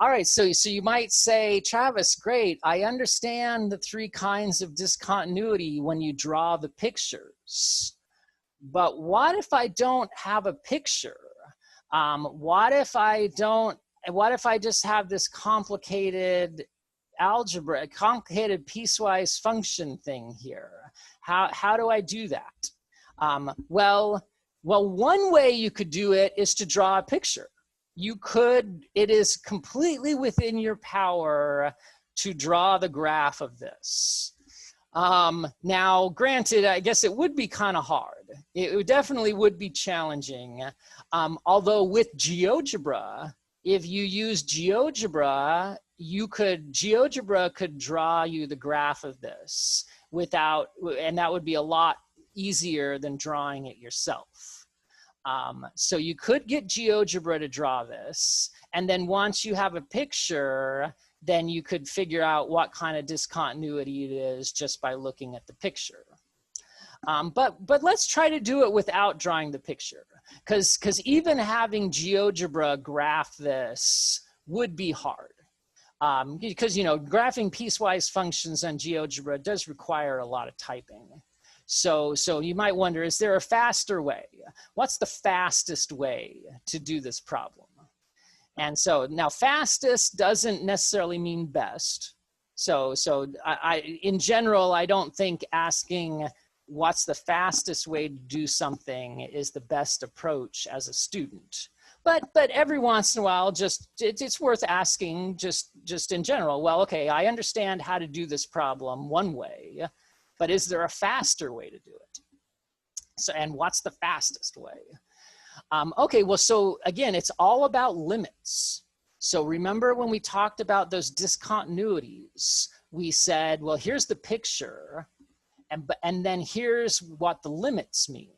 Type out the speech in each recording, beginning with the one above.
All right, so you might say, Travis, great, I understand the three kinds of discontinuity when you draw the pictures. But what if I don't have a picture? What if I just have this complicated algebra, a complicated piecewise function thing here? How do I do that? Well, one way you could do it is to draw a picture. It is completely within your power to draw the graph of this. Now, granted, I guess it would be kind of hard. It definitely would be challenging. Although with GeoGebra, if you use GeoGebra, GeoGebra could draw you the graph of this and that would be a lot easier than drawing it yourself. So you could get GeoGebra to draw this, and then once you have a picture, then you could figure out what kind of discontinuity it is just by looking at the picture. But let's try to do it without drawing the picture, because even having GeoGebra graph this would be hard. Because graphing piecewise functions on GeoGebra does require a lot of typing. So you might wonder, is there a faster way? What's the fastest way to do this problem? And so now fastest doesn't necessarily mean best. So in general, I don't think asking what's the fastest way to do something is the best approach as a student. But every once in a while, it's worth asking just in general, well, okay, I understand how to do this problem one way, but is there a faster way to do it? So, and what's the fastest way? Okay, well, so again, it's all about limits. So remember when we talked about those discontinuities, we said, well, here's the picture, and then here's what the limits mean.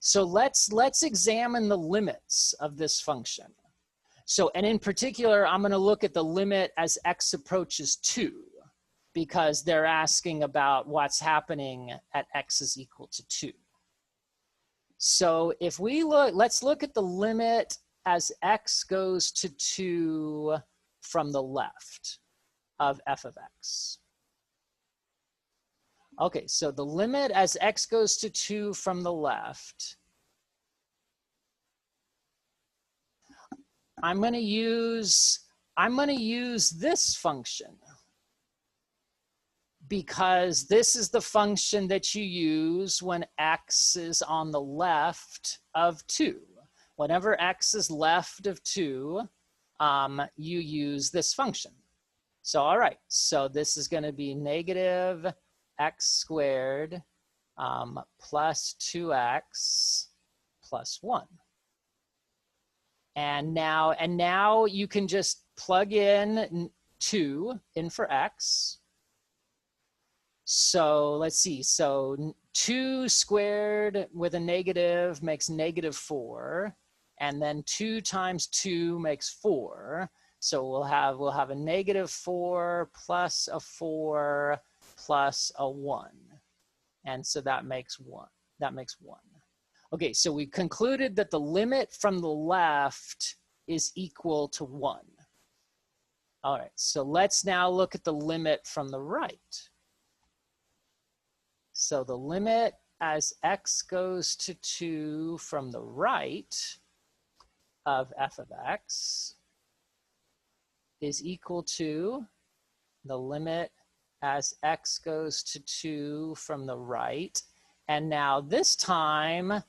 So let's examine the limits of this function. So, and in particular, I'm gonna look at the limit as x approaches 2, because they're asking about what's happening at x is equal to 2. So if we let's look at the limit as x goes to 2 from the left of f of x. Okay, so the limit as x goes to 2 from the left, I'm going to use this function, because this is the function that you use when x is on the left of 2. Whenever x is left of 2, you use this function. So all right, so this is going to be negative x squared plus 2x plus 1. And now you can just plug in 2 in for x. So let's see, so 2 squared with a negative makes negative 4, and then 2 times 2 makes 4. So we'll have a negative 4 plus a 4 plus a 1. And so that makes 1. That makes 1. Okay, so we concluded that the limit from the left is equal to 1. All right, so let's now look at the limit from the right. So the limit as x goes to 2 from the right of f of x is equal to the limit as x goes to 2 from the right. And now this time,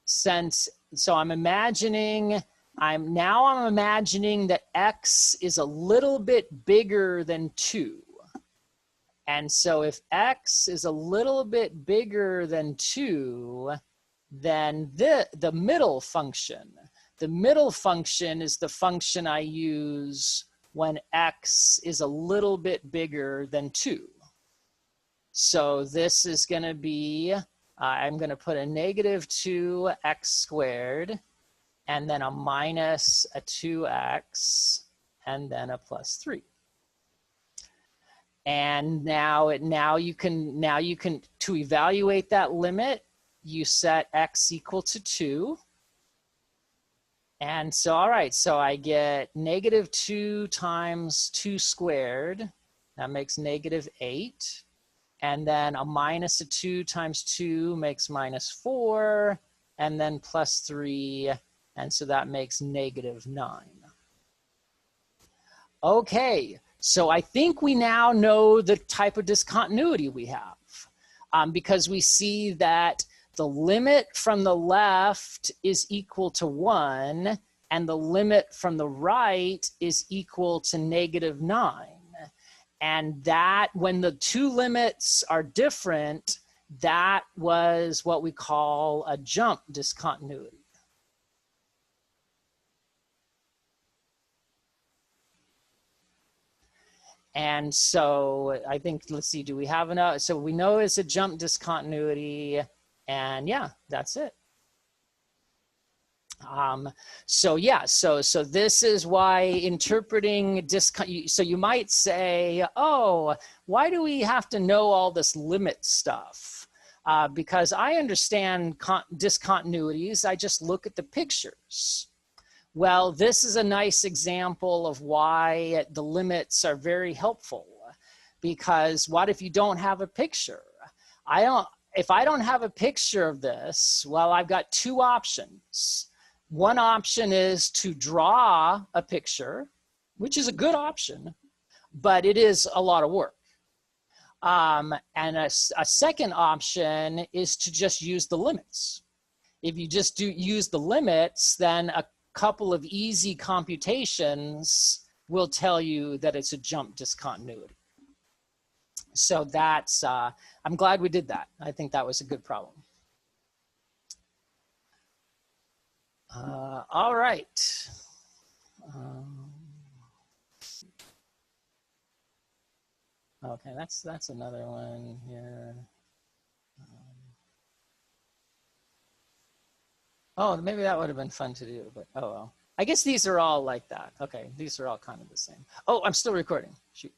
so I'm imagining that x is a little bit bigger than 2. And so if x is a little bit bigger than 2, then the middle function is the function I use when x is a little bit bigger than 2. So this is going to be, I'm going to put a negative 2x squared, and then a minus a 2x, and then a plus 3. And now you can to evaluate that limit, you set x equal to 2, And so, all right, so I get negative 2 times 2 squared. That makes negative 8. And then a minus a 2 times 2 makes minus 4. And then plus 3. And so that makes negative 9. Okay, so I think we now know the type of discontinuity we have, because we see that the limit from the left is equal to 1, and the limit from the right is equal to negative 9. And that, when the two limits are different, that was what we call a jump discontinuity. And so I think, let's see, do we have enough? So we know it's a jump discontinuity, and yeah, that's it. So yeah, so this is why interpreting so you might say, oh, why do we have to know all this limit stuff? Because I understand discontinuities, I just look at the pictures. Well, this is a nice example of why the limits are very helpful, because what if you don't have a picture? If I don't have a picture of this, well, I've got two options. One option is to draw a picture, which is a good option, but it is a lot of work. And a second option is to just use the limits. If you just use the limits, then a couple of easy computations will tell you that it's a jump discontinuity. So that's, I'm glad we did that. I think that was a good problem. All right. Okay, that's another one here. Oh, maybe that would have been fun to do, but oh well. I guess these are all like that. Okay, these are all kind of the same. Oh, I'm still recording. Shoot.